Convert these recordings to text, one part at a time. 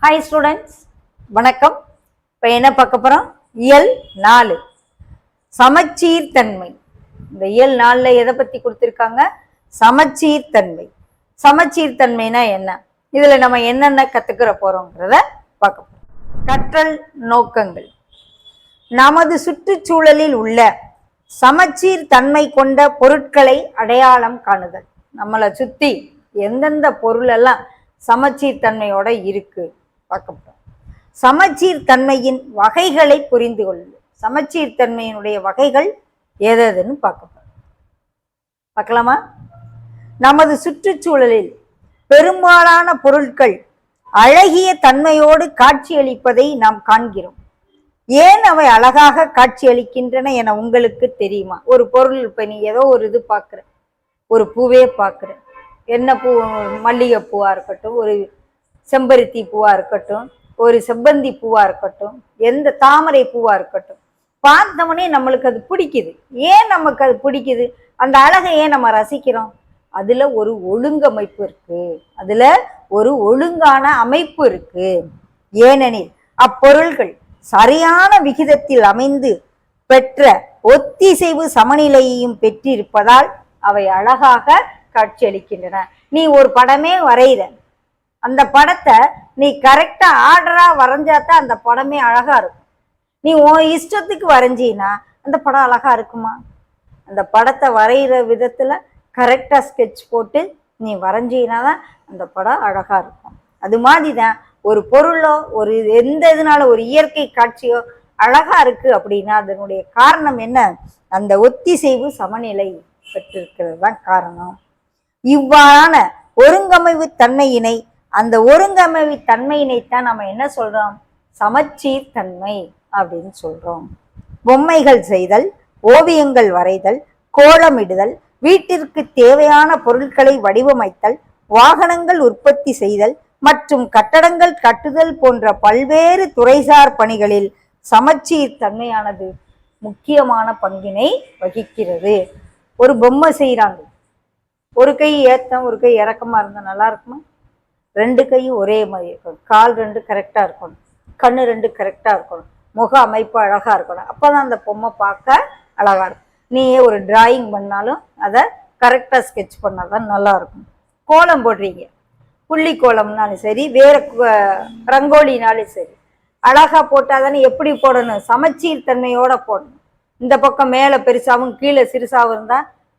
Hi students, வணக்கம். இப்போ என்ன பார்க்க போகிறோம்? இயல் 4 சமச்சீர் தன்மை. இந்த இயல் 4ல் எதை பற்றி கொடுத்துருக்காங்க? சமச்சீர் தன்மை. சமச்சீர் தன்மைனா என்ன? இதில் நம்ம என்னென்ன கற்றுக்கிற போகிறோங்கிறத பார்க்க போகிறோம். கற்றல் நோக்கங்கள். நமது சுற்றுச்சூழலில் உள்ள சமச்சீர் தன்மை கொண்ட பொருட்களை அடையாளம் காணுதல். நம்மளை சுற்றி எந்தெந்த பொருளெல்லாம் சமச்சீர் தன்மையோட இருக்கு பார்க்க போறோம். சமச்சீர் தன்மையின் வகைகளை புரிந்து கொள்ளுது. சமச்சீர் தன்மையினுடைய வகைகள் எதுன்னு பார்க்கலாமா? நமது சுற்றுச்சூழலில் பெரும்பாலான பொருட்கள் அழகிய தன்மையோடு காட்சியளிப்பதை நாம் காண்கிறோம். ஏன் அவை அழகாக காட்சியளிக்கின்றன என உங்களுக்கு தெரியுமா? ஒரு பொருள், இப்போ நீ ஏதோ ஒரு இது பார்க்குற, ஒரு பூவே பார்க்குற, என்ன பூ, மல்லிகை பூவாக இருக்கட்டும், ஒரு செம்பருத்தி பூவாக இருக்கட்டும், ஒரு செவ்வந்தி பூவாக இருக்கட்டும், எந்த தாமரை பூவாக இருக்கட்டும், பார்த்தவொடனே நம்மளுக்கு அது பிடிக்குது. ஏன் நமக்கு அது பிடிக்குது? அந்த அழகை ஏன் நம்ம ரசிக்கிறோம்? அதில் ஒரு ஒழுங்கமைப்பு இருக்கு, அதில் ஒரு ஒழுங்கான அமைப்பு இருக்கு. ஏனெனில் அப்பொருள்கள் சரியான விகிதத்தில் அமைந்து பெற்ற ஒத்திசைவு சமநிலையையும் பெற்றிருப்பதால் அவை அழகாக காட்சியளிக்கின்றன. நீ ஒரு படமே வரைகிற, அந்த படத்தை நீ கரெக்டா ஆர்டரா வரைஞ்சாதான் அந்த படமே அழகா இருக்கும். நீ உன் இஷ்டத்துக்கு வரைஞ்சினா அந்த படம் அழகா இருக்குமா? அந்த படத்தை வரைகிற விதத்துல கரெக்டா ஸ்கெட்ச் போட்டு நீ வரைஞ்சினா தான் அந்த படம் அழகா இருக்கும். அது மாதிரி தான் ஒரு பொருளோ ஒரு எந்த இதனால ஒரு இயற்கை காட்சியோ அழகா இருக்கு அப்படின்னா அதனுடைய காரணம் என்ன? அந்த ஒத்திசைவு சமநிலை பெற்றிருக்கிறது தான் காரணம். இவ்வாறான ஒருங்கமைவு தன்மையினை, அந்த ஒருங்கமைவு தன்மையினைத்தான் நம்ம என்ன சொல்றோம்? சமச்சீர் தன்மை அப்படின்னு சொல்றோம். பொம்மைகள் செய்தல், ஓவியங்கள் வரைதல், கோலமிடுதல், வீட்டிற்கு தேவையான பொருட்களை வடிவமைத்தல், வாகனங்கள் உற்பத்தி செய்தல் மற்றும் கட்டடங்கள் கட்டுதல் போன்ற பல்வேறு துறைசார் பணிகளில் சமச்சீர் தன்மையானது முக்கியமான பங்கினை வகிக்கிறது. ஒரு பொம்மை செய்யறாங்க, ஒரு கை ஏத்தம் ஒரு கை இறக்கமா இருந்தா நல்லா இருக்குமா? ரெண்டு கையும் ஒரே மாதிரி இருக்கணும், கால் ரெண்டு கரெக்டா இருக்கணும், கண்ணு ரெண்டு கரெக்டா இருக்கணும், முக அமைப்பு அழகா இருக்கணும். அப்பதான் அந்த பொம்மை பார்க்க அழகா இருக்கும். நீ ஒரு டிராயிங் பண்ணாலும் அதை கரெக்டா ஸ்கெட்ச் பண்ணாதான் நல்லா இருக்கும். கோலம் போடுறீங்க, புள்ளி கோலம்னாலும் சரி, வேற ரங்கோலினாலும் சரி, அழகா போட்டாதானே. எப்படி போடணும்? சமச்சீர் தன்மையோட போடணும். இந்த பக்கம் மேல பெருசாவும் கீழே சிறுசாவும் இருந்தா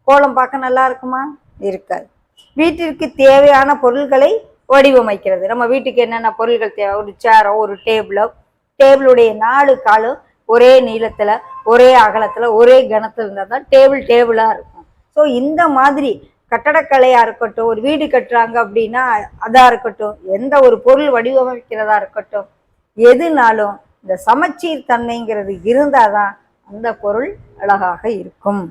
கோலம் பார்க்க நல்லா இருக்குமா? இருக்காது. வீட்டிற்கு தேவையான பொருள்களை வடிவமைக்கிறது. நம்ம வீட்டுக்கு என்னென்ன பொருள்கள் தேவை? ஒரு சேரோ, ஒரு டேபிளோ, டேபிளுடைய 4 காலும் ஒரே நீளத்துல, ஒரே அகலத்துல, ஒரே கனத்துல இருந்தால் தான் டேபிளா இருக்கும். ஸோ இந்த மாதிரி கட்டடக்கலையா இருக்கட்டும், ஒரு வீடு கட்டுறாங்க அப்படின்னா அதா இருக்கட்டும், எந்த ஒரு பொருள் வடிவமைக்கிறதா இருக்கட்டும், எதுனாலும் இந்த சமச்சீர் தன்மைங்கிறது இருந்தாதான் அந்த பொருள் அழகாக இருக்கும்.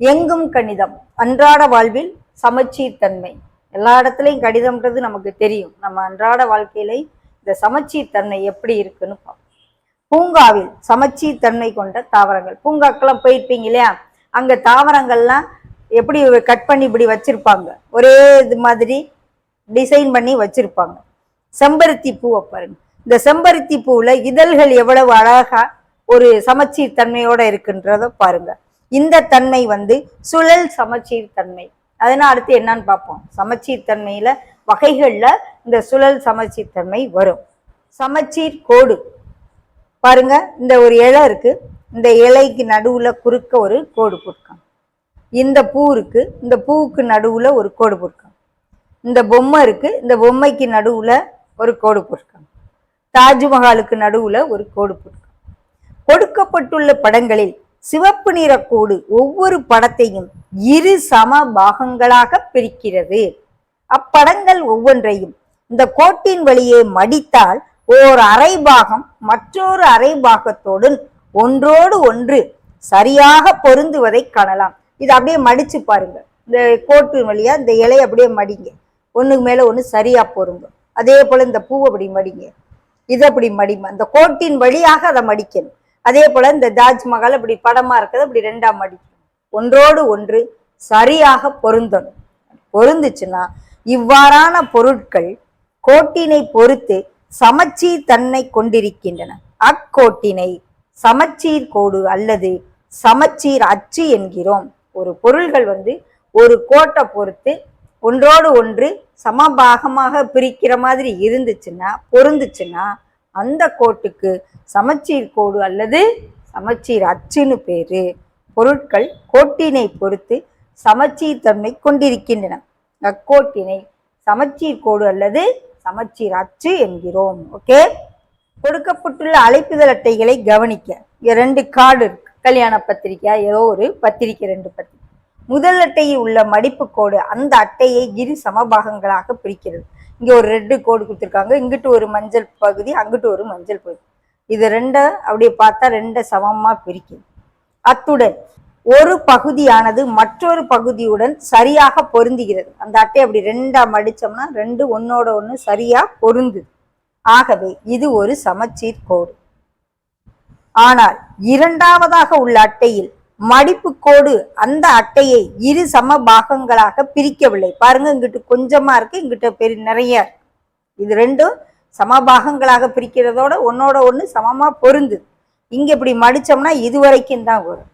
எங்கும் கணிதம். அன்றாட வாழ்வில் சமச்சீர் தன்மை. எல்லா இடத்துலையும் கணிதம்ன்றது நமக்கு தெரியும். நம்ம அன்றாட வாழ்க்கையில இந்த சமச்சீர் தன்மை எப்படி இருக்குன்னு பார்ப்போம். பூங்காவில் சமச்சீர் தன்மை கொண்ட தாவரங்கள். பூங்காக்கெல்லாம் போயிருப்பீங்க இல்லையா? அங்க தாவரங்கள்லாம் எப்படி கட் பண்ணி இப்படி வச்சிருப்பாங்க, ஒரே இது மாதிரி டிசைன் பண்ணி வச்சிருப்பாங்க. செம்பருத்தி பூவை பாருங்க. இந்த செம்பருத்தி பூவில் இதழ்கள் எவ்வளவு அழகா ஒரு சமச்சீர் தன்மையோட இருக்குன்றத பாருங்க. இந்த தன்மை சுழல் சமச்சீர் தன்மை. அதனால் அடுத்து என்னன்னு பார்ப்போம். சமச்சீர் தன்மையில வகைகள்ல இந்த சுழல் சமச்சீர் தன்மை வரும். சமச்சீர் கோடு பாருங்க. இந்த ஒரு இலை இருக்கு, இந்த இலைக்கு நடுவுல குறுக்க ஒரு கோடு போட்டிருக்காங்க. இந்த பூ இருக்கு, இந்த பூவுக்கு நடுவுல ஒரு கோடு போட்டிருக்காங்க. இந்த பொம்மை இருக்கு, இந்த பொம்மைக்கு நடுவுல ஒரு கோடு போட்டிருக்காங்க. தாஜ்மஹாலுக்கு நடுவுல ஒரு கோடு போட்டிருக்காங்க. கொடுக்கப்பட்டுள்ள படங்களில் சிவப்பு நிற கோடு ஒவ்வொரு படத்தையும் 2 சம பாகங்களாக பிரிக்கிறது. அப்படங்கள் ஒவ்வொன்றையும் இந்த கோட்டின் வழியே மடித்தால் ஓர் அரை பாகம் மற்றொரு அரை பாகத்தோடு ஒன்றோடு ஒன்று சரியாக பொருந்துவதை காணலாம். இது அப்படியே மடிச்சு பாருங்க. இந்த கோட்டு வழியா இந்த இலையை அப்படியே மடிங்க, ஒண்ணுக்கு மேல ஒண்ணு சரியா பொருங்க. அதே போல இந்த பூவை அப்படி மடிங்க, இதை அப்படி மடிமா, இந்த கோட்டின் வழியாக அதை மடிக்கணும். அதே போல இந்த தாஜ்மஹால் அப்படி படமா இருக்கிறது அப்படி 2ஆ மடிக்கணும், ஒன்றோடு ஒன்று சரியாக பொருந்தணும். பொருந்துச்சுன்னா இவ்வாறான பொருட்கள் கோட்டினை பொறுத்து சமச்சீர் தன்மை கொண்டிருக்கின்றன. அக்கோட்டினை சமச்சீர் கோடு அல்லது சமச்சீர் அச்சு என்கிறோம். ஒரு பொருள்கள் ஒரு கோட்டை பொறுத்து ஒன்றோடு ஒன்று சமபாகமாக பிரிக்கிற மாதிரி பொருந்துச்சுன்னா அந்த கோட்டுக்கு சமச்சீர் கோடு அல்லது சமச்சீர் அச்சுன்னு பேரு. பொருட்கள் கோட்டினை பொறுத்து சமச்சீர் தன்மை கொண்டிருக்கின்றன. அக்கோட்டினை சமச்சீர் கோடு அல்லது சமச்சீர் அச்சு என்கிறோம். ஓகே, கொடுக்கப்பட்டுள்ள அழைப்புதல் அட்டைகளை கவனிக்க. இங்க 2 கார்டு இருக்கு. கல்யாண பத்திரிக்கை, ஏதோ ஒரு பத்திரிக்கை, 2 பத்திரிக்கை. முதல் அட்டையில் உள்ள மடிப்பு கோடு அந்த அட்டையை இரு சமபாகங்களாக பிரிக்கிறது. இங்க ஒரு ரெட் கோடு கொடுத்துருக்காங்க, இங்கிட்டு ஒரு மஞ்சள் பகுதி, அங்கிட்டு ஒரு மஞ்சள் பகுதி. இது 2 அப்படியே பார்த்தா 2 சமமா பிரிக்குது. அத்துடன் ஒரு பகுதியானது மற்றொரு பகுதியுடன் சரியாக பொருந்துகிறது. அந்த அட்டை அப்படி 2ஆ மடிச்சோம்னா 2 ஒன்னோட ஒன்று சரியா பொருந்துது. ஆகவே இது ஒரு சமச்சீர் கோடு. ஆனால் இரண்டாவதாக உள்ள அட்டையில் மடிப்பு கோடு அந்த அட்டையை இரு சம பாகங்களாக பிரிக்கவில்லை. பாருங்க, இங்கிட்டு கொஞ்சமா இருக்கு, இங்கிட்ட நிறைய. இது 2ம் சமபாகங்களாக பிரிக்கிறதோட ஒன்னோட ஒன்று சமமா பொருந்துது. இங்க இப்படி மடிச்சோம்னா இது வரைக்கும் தான் வரும்.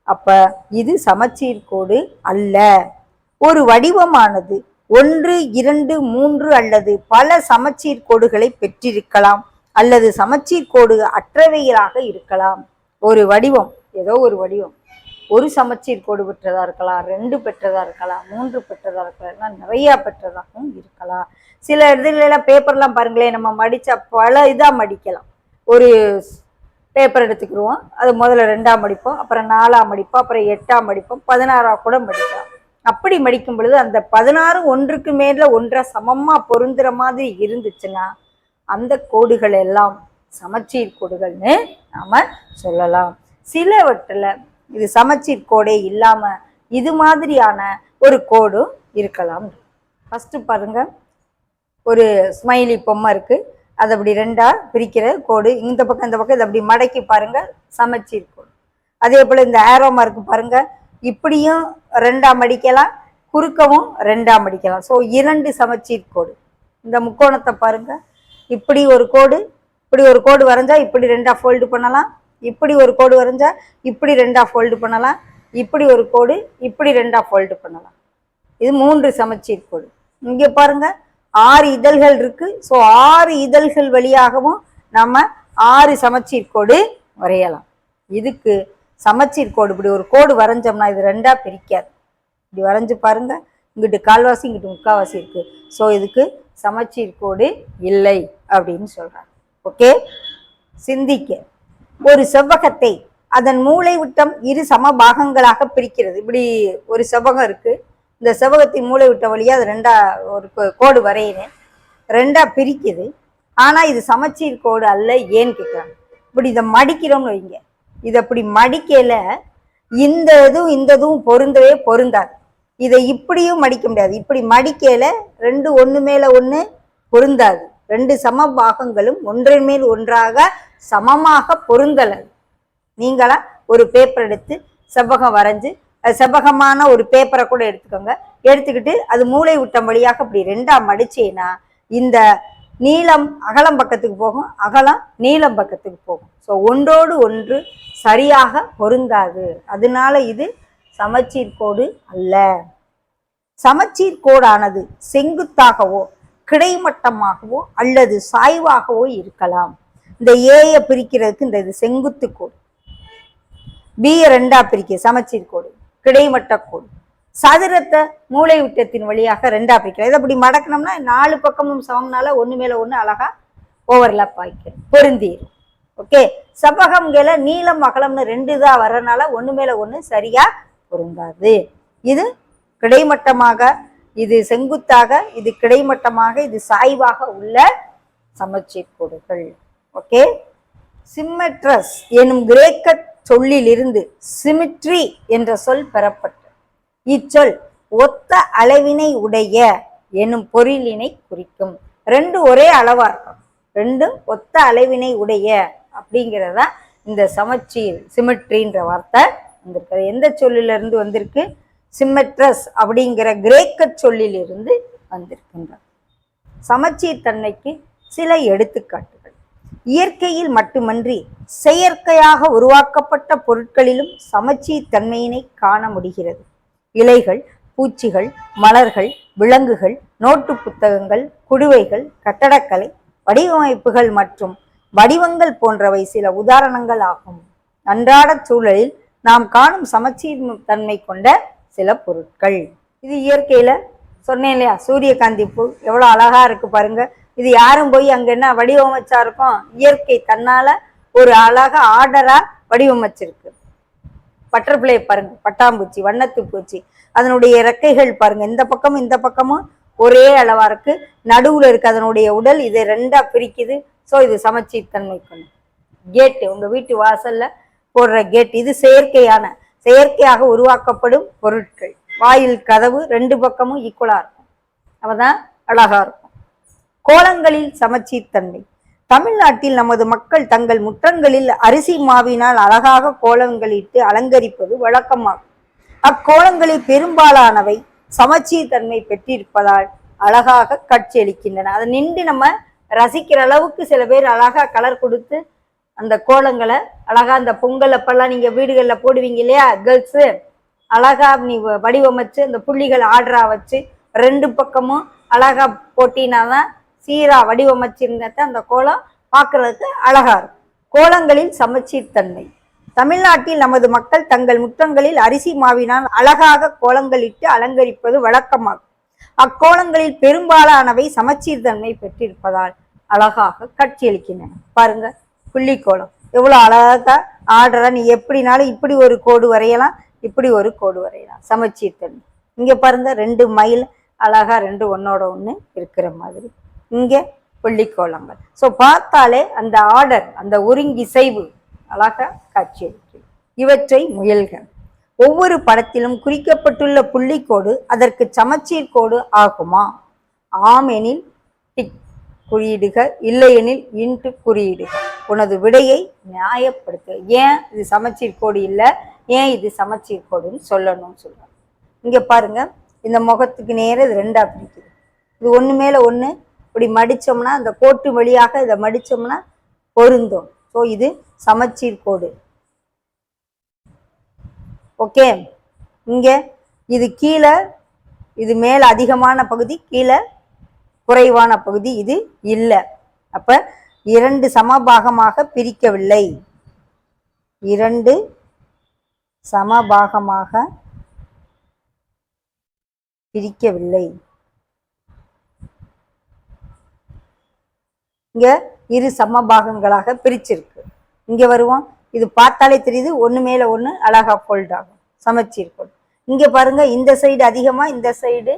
அப்ப இது சமச்சீர் கோடு அல்ல. ஒரு வடிவமானது 1, 2, 3 அல்லது பல சமச்சீர் கோடுகளை பெற்றிருக்கலாம் அல்லது சமச்சீர் கோடு அற்றவைகளாக இருக்கலாம். ஒரு வடிவம், ஏதோ ஒரு வடிவம் ஒரு சமச்சீர் கோடு பெற்றதா இருக்கலாம், 2 பெற்றதா இருக்கலாம், 3 பெற்றதா இருக்கலாம், நிறைய பெற்றதாகவும் இருக்கலாம். சில இதுல பேப்பர்லாம் பாருங்களேன், நம்ம மடிச்சா பல இதா மடிக்கலாம். ஒரு பேப்பர் எடுத்துக்கிடுவோம், அது முதல்ல 2ஆ மடிப்போம், அப்புறம் 4ஆ மடிப்போம், அப்புறம் 8ஆ மடிப்போம், 16ஆ கூட மடிக்கலாம். அப்படி மடிக்கும் பொழுது அந்த 16 ஒன்றுக்கு மேல ஒன்றா சமமா பொருந்துற மாதிரி இருந்துச்சுன்னா அந்த கோடுகள் எல்லாம் சமச்சீர் கோடுகள்னு நாம சொல்லலாம். சிலவற்றில் இது சமச்சீர் கோடே இல்லாம இது மாதிரியான ஒரு கோடும் இருக்கலாம். ஃபர்ஸ்ட் பாருங்க, ஒரு ஸ்மைலி பொம்மை இருக்கு, அது அப்படி 2ஆ பிரிக்கிற கோடு. இந்த பக்கம் இந்த பக்கம் இது அப்படி மடக்கி பாருங்க, சமச்சீர் கோடு. அதே போல இந்த ஆரோ மார்க் பாருங்க, இப்படியும் 2ஆ மடிக்கலாம், குறுக்கவும் 2ஆ மடிக்கலாம். ஸோ 2 சமச்சீர் கோடு. இந்த முக்கோணத்தை பாருங்க, இப்படி ஒரு கோடு, இப்படி ஒரு கோடு வரைஞ்சா இப்படி 2ஆ ஃபோல்டு பண்ணலாம், இப்படி ஒரு கோடு வரைஞ்சா இப்படி 2ஆ ஃபோல்டு பண்ணலாம், இப்படி ஒரு கோடு இப்படி 2ஆ ஃபோல்டு பண்ணலாம். இது 3 சமச்சீர் கோடு. இங்கே பாருங்க 6 இதழ்கள் இருக்கு. ஸோ 6 இதழ்கள் வழியாகவும் நம்ம 6 சமச்சீர் கோடு வரையலாம். இதுக்கு சமச்சீர் கோடு இப்படி ஒரு கோடு வரைஞ்சோம்னா இது 2ஆ பிரிக்காது. இப்படி வரைஞ்சு பாருங்க, இங்கிட்டு கால்வாசி இங்கிட்டு முக்காவாசி இருக்கு. ஸோ இதுக்கு சமச்சீர் கோடு இல்லை அப்படின்னு சொல்றாங்க. ஓகே, சிந்திக்க. ஒரு செவ்வகத்தை அதன் மூளை விட்டம் இரு சம பாகங்களாக பிரிக்கிறது. இப்படி ஒரு செவ்வகம் இருக்கு, இந்த செவ்வகத்தின் மூளை விட்டம் வழியா அது 2ஆ ஒரு கோடு வரையினேன், 2ஆ பிரிக்குது. ஆனா இது சமச்சீர் கோடு அல்ல. ஏன்னு கேட்குறாங்க. இப்படி இதை மடிக்கிறோம்னு வைங்க, இதை அப்படி மடிக்கல இந்த இதுவும் பொருந்தவே பொருந்தாது. இதை இப்படியும் மடிக்க முடியாது. இப்படி மடிக்கல 2 ஒன்று மேல ஒன்று பொருந்தாது. 2 சம பாகங்களும் ஒன்றின் மேல் ஒன்றாக சமமாக பொருந்தல. நீங்களா ஒரு பேப்பர் எடுத்து செவ்வகம் வரைஞ்சு, செவ்வகமான ஒரு பேப்பரை கூட எடுத்துக்கோங்க, எடுத்துக்கிட்டு அது மூளை விட்டம் வழியாக அப்படி 2ஆ மடிச்சேன்னா இந்த நீளம் அகலம் பக்கத்துக்கு போகும், அகலம் நீளம் பக்கத்துக்கு போகும். ஸோ ஒன்றோடு ஒன்று சரியாக பொருந்தாது. அதனால இது சமச்சீர் கோடு அல்ல. சமச்சீர் கோடானது செங்குத்தாகவோ கிடைமட்டமாகவோ அல்லது சாய்வாகவோ இருக்கலாம். இந்த ஏயை பிரிக்கிறதுக்கு இந்த இது செங்குத்து கோடு, பியை 2ஆ பிரிக்க சமச்சீர் கோடு, கிடைமட்ட கோடு. சதுரத்தை மூளை விட்டத்தின் வழியாக 2ஆ பிரிக்கலாம். இதை அப்படி மடக்கணும்னா 4 பக்கமும் சமம்னால ஒன்று மேல ஒன்று அழகா ஓவர்லாப் ஆகிக்கிறோம், பொருந்திடும். ஓகே, செவ்வகம்களை நீளம் அகலம்னு 2 தான் வர்றதுனால ஒன்று மேல ஒன்று சரியா பொருந்தாது. இது கிடைமட்டமாக, இது செங்குத்தாக, இது கிடைமட்டமாக, இது சாய்வாக உள்ள சமச்சீர் கோடுகள். ஓகே, சிம்மெட்ரஸ் எனும் கிரேக்க சொல்லிலிருந்து சிமிட்ரி என்ற சொல் பெறப்பட்டது. இச்சொல் ஒத்த அளவினை உடைய எனும் பொருளினை குறிக்கும். 2 ஒரே அளவா இருக்கும், 2 ஒத்த அளவினை உடைய அப்படிங்கிறதா இந்த சமச்சீர் சிமிட்ரின்ற வார்த்தை வந்திருக்கு. எந்த சொல்லிலிருந்து வந்திருக்கு? சிம்மெட்ரஸ் அப்படிங்கிற கிரேக்க சொல்லிலிருந்து வந்திருக்கின்றன. சமச்சீர் தன்மைக்கு சில எடுத்துக்காட்டுகள். இயற்கையில் மட்டுமன்றி செயற்கையாக உருவாக்கப்பட்ட பொருட்களிலும் சமச்சீர் தன்மையினை காண முடிகிறது. இலைகள், பூச்சிகள், மலர்கள், விலங்குகள், நோட்டு புத்தகங்கள், குடுவைகள், கட்டடக்கலை வடிவமைப்புகள் மற்றும் வடிவங்கள் போன்றவை சில உதாரணங்கள் ஆகும். அன்றாட சூழலில் நாம் காணும் சமச்சீர் தன்மை கொண்ட சில பொருட்கள். இது இயற்கையில சொன்னேன் இல்லையா, சூரியகாந்தி பூ எவ்வளவு அழகா இருக்கு பாருங்க. இது யாரும் போய் அங்க என்ன வடிவமைச்சா இருக்கும், இயற்கை தன்னால ஒரு அழகா ஆர்டரா வடிவமைச்சிருக்கு. பட்டர்ஃப்ளை பாருங்க, பட்டாம்பூச்சி, வண்ணத்து பூச்சி, அதனுடைய இறக்கைகள் பாருங்க, இந்த பக்கமும் இந்த பக்கமும் ஒரே அளவா இருக்கு, நடுவுல இருக்கு அதனுடைய உடல், இதை ரெண்டா பிரிக்குது. ஸோ இது சமச்சீர் தன்மை கொண்டு. கேட்டு, உங்க வீட்டு வாசல்ல போடுற கேட், இது செயற்கையாக உருவாக்கப்படும் பொருட்கள். வாயில் கதவு ரெண்டு பக்கமும் ஈக்குவலா இருக்கும், அப்பதான் அழகா இருக்கும். கோலங்களில் சமச்சீர் தன்மை. தமிழ்நாட்டில் நமது மக்கள் தங்கள் முற்றங்களில் அரிசி மாவினால் அழகாக கோலங்களிட்டு அலங்கரிப்பது வழக்கமாகும். அக்கோலங்களில் பெரும்பாலானவை சமச்சீர் தன்மை பெற்றிருப்பதால் அழகாக காட்சியளிக்கின்றன. அதை நின்று நம்ம ரசிக்கிற அளவுக்கு சில பேர் அழகா கலர் கொடுத்து அந்த கோலங்களை அழகா, அந்த பொங்கல் அப்பெல்லாம் நீங்க வீடுகள்ல போடுவீங்க இல்லையா கேர்ள்ஸு, அழகா நீ வடிவமைச்சு அந்த புள்ளிகள் ஆர்டரா வச்சு ரெண்டு பக்கமும் அழகா போட்டினாதான் சீரா வடிவமைச்சிருந்த அந்த கோலம் பார்க்கறதுக்கு அழகா இருக்கும். கோலங்களில் சமச்சீர் தன்மை. தமிழ்நாட்டில் நமது மக்கள் தங்கள் முற்றங்களில் அரிசி மாவினால் அழகாக கோலங்களிட்டு அலங்கரிப்பது வழக்கமாகும். அக்கோலங்களில் பெரும்பாலானவை சமச்சீர் தன்மை பெற்றிருப்பதால் அழகாக காட்சியளிக்கின்றன. பாருங்க, புள்ளிக்கோலம் எவ்வளவு அழகா ஆர்டரா, நீ எப்படினாலும் இப்படி ஒரு கோடு வரையலாம், இப்படி ஒரு கோடு வரையலாம், சமச்சீர் தன்மை. இங்க பாருங்க, ரெண்டு மயில் அழகா ரெண்டு ஒன்னோட ஒண்ணு இருக்கிற மாதிரி இங்க புள்ளிக்கோலங்கள். ஸோ பார்த்தாலே அந்த ஆர்டர், அந்த ஒருங்கிசைவு அழகா காட்சியளிக்கும். இவற்றை முயல்கள். ஒவ்வொரு படத்திலும் குறிக்கப்பட்டுள்ள புள்ளிக்கோடு அதற்கு சமச்சீர் கோடு ஆகுமா? ஆம் எனில் டிக் குறியீடுக, இல்லையெனில் இன்ட்டு குறியீடுக. உனது விடையை நியாயப்படுத்து. ஏன் இது சமச்சீர் கோடு இல்லை, ஏன் இது சமச்சீர் கோடுன்னு சொல்லணும்னு சொல்றாங்க. இங்க பாருங்க, இந்த முகத்துக்கு நேரம் இது ரெண்டா பிரிக்குது. இது ஒண்ணு மேல ஒண்ணு இப்படி மடிச்சோம்னா, அந்த கோட்டு வழியாக இதை மடிச்சோம்னா பொருந்தும். ஸோ இது சமச்சீர் கோடு. ஓகே, இங்க இது கீழே, இது மேல அதிகமான பகுதி, கீழே குறைவான பகுதி, இது இல்லை. அப்ப இரண்டு சமபாகமாக பிரிக்கவில்லை, இரண்டு சமபாகமாக பிரிக்கவில்லை. இங்க இரு சமபாகங்களாக பிரிச்சிருக்கு. இங்க வருவோம், இது பார்த்தாலே தெரியுது, ஒண்ணு மேல ஒண்ணு அழகா ஃபோல்ட் ஆகும், சமச்சீர் கோடு. இங்க பாருங்க, இந்த சைடு அதிகமா, இந்த சைடு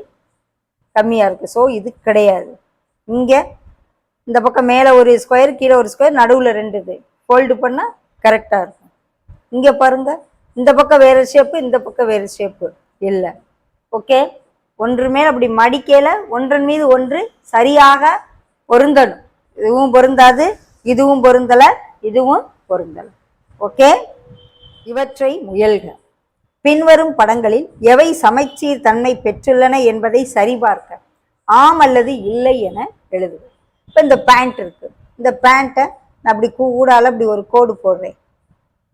கம்மியா இருக்கு. ஸோ இது கிடையாது. இங்க இந்த பக்கம் மேல ஒரு ஸ்கொயர், கீழே ஒரு ஸ்கொயர், நடுவுல ரெண்டு இது ஃபோல்டு பண்ணா கரெக்டா இருக்கும். இங்க பாருங்க, இந்த பக்கம் வேற ஷேப்பு, இந்த பக்கம் வேற ஷேப்பு இல்லை. ஓகே, ஒன்று மேல அப்படி மடிக்கல, ஒன்றன் மீது ஒன்று சரியாக பொருந்தணும். இதுவும் பொருந்தாது, இதுவும் பொருந்தல, இதுவும் பொருந்தல. ஓகே, இவற்றை முயல்க. பின்வரும் படங்களில் எவை சமச்சீர் தன்மை பெற்றுள்ளன என்பதை சரிபார்க்க ஆம் அல்லது இல்லை என எழுதுக. இப்போ இந்த பேண்ட் இருக்கு, இந்த பேண்ட்டை நான் அப்படி கூடால அப்படி ஒரு கோடு போடுறேன்,